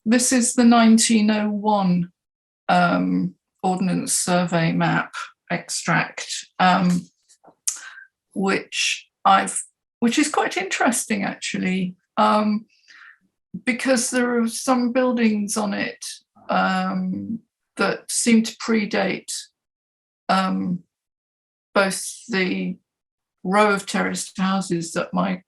this is the 1901 Ordnance Survey map extract, which is quite interesting actually, because there are some buildings on it that seem to predate both the row of terraced houses that my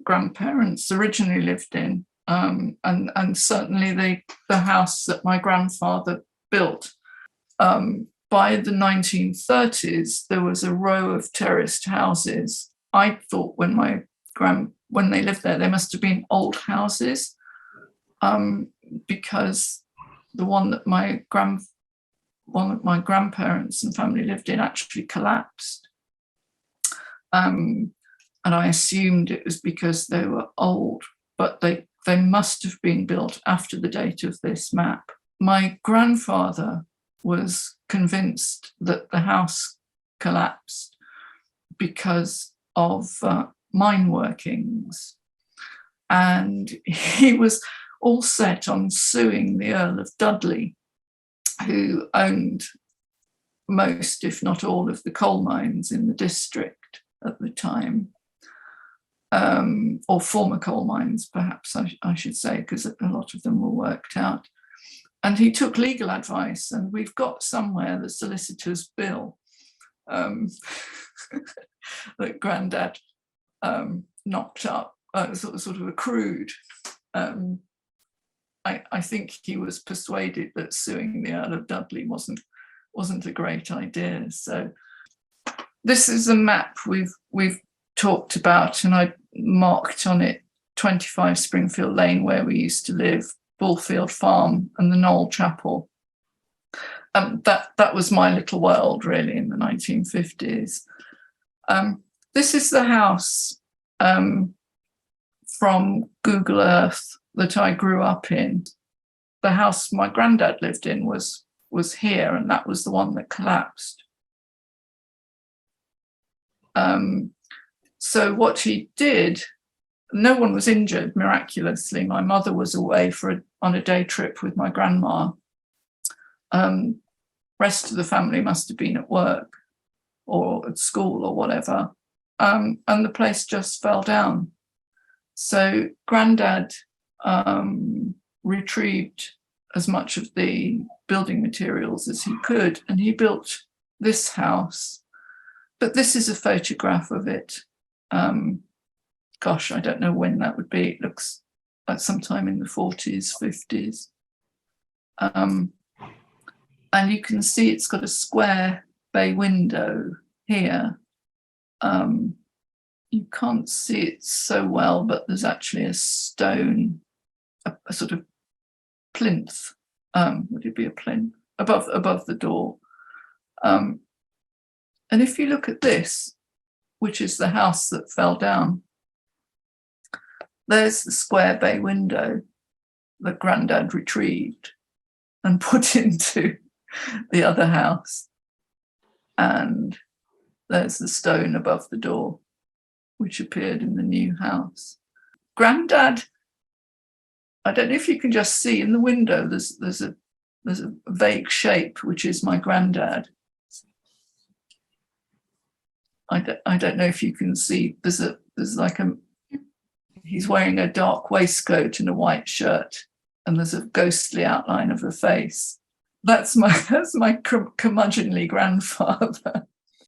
grandparents originally lived in, and certainly the house that my grandfather built. By the 1930s, there was a row of terraced houses. I thought when they lived there, they must have been old houses, because the one that my grandparents and family lived in actually collapsed. And I assumed it was because they were old, but they must have been built after the date of this map. My grandfather was convinced that the house collapsed because of mine workings. And he was all set on suing the Earl of Dudley, who owned most, if not all, of the coal mines in the district at the time, or former coal mines, perhaps I should say, because a lot of them were worked out. And he took legal advice, and we've got somewhere the solicitor's bill that Grandad knocked up, sort of accrued. I think he was persuaded that suing the Earl of Dudley wasn't a great idea. So this is a map we've talked about, and I marked on it 25 Springfield Lane, where we used to live, Bullfield Farm, and the Knoll Chapel. That was my little world, really, in the 1950s. This is the house from Google Earth that I grew up in. The house my granddad lived in was here, and that was the one that collapsed. So what he did, no one was injured, miraculously. My mother was away on a day trip with my grandma. Rest of the family must have been at work or at school or whatever. And the place just fell down. So Grandad retrieved as much of the building materials as he could, and he built this house. But this is a photograph of it. Gosh, I don't know when that would be. It looks like sometime in the 40s, 50s. And you can see it's got a square bay window here. You can't see it so well, but there's actually a stone, a sort of plinth. Would it be a plinth? Above the door. And if you look at this, which is the house that fell down, there's the square bay window that Grandad retrieved and put into the other house. And there's the stone above the door, which appeared in the new house. Grandad, I don't know if you can just see in the window, there's a vague shape, which is my granddad. I don't know if you can see, he's wearing a dark waistcoat and a white shirt, and there's a ghostly outline of a face. That's my curmudgeonly grandfather.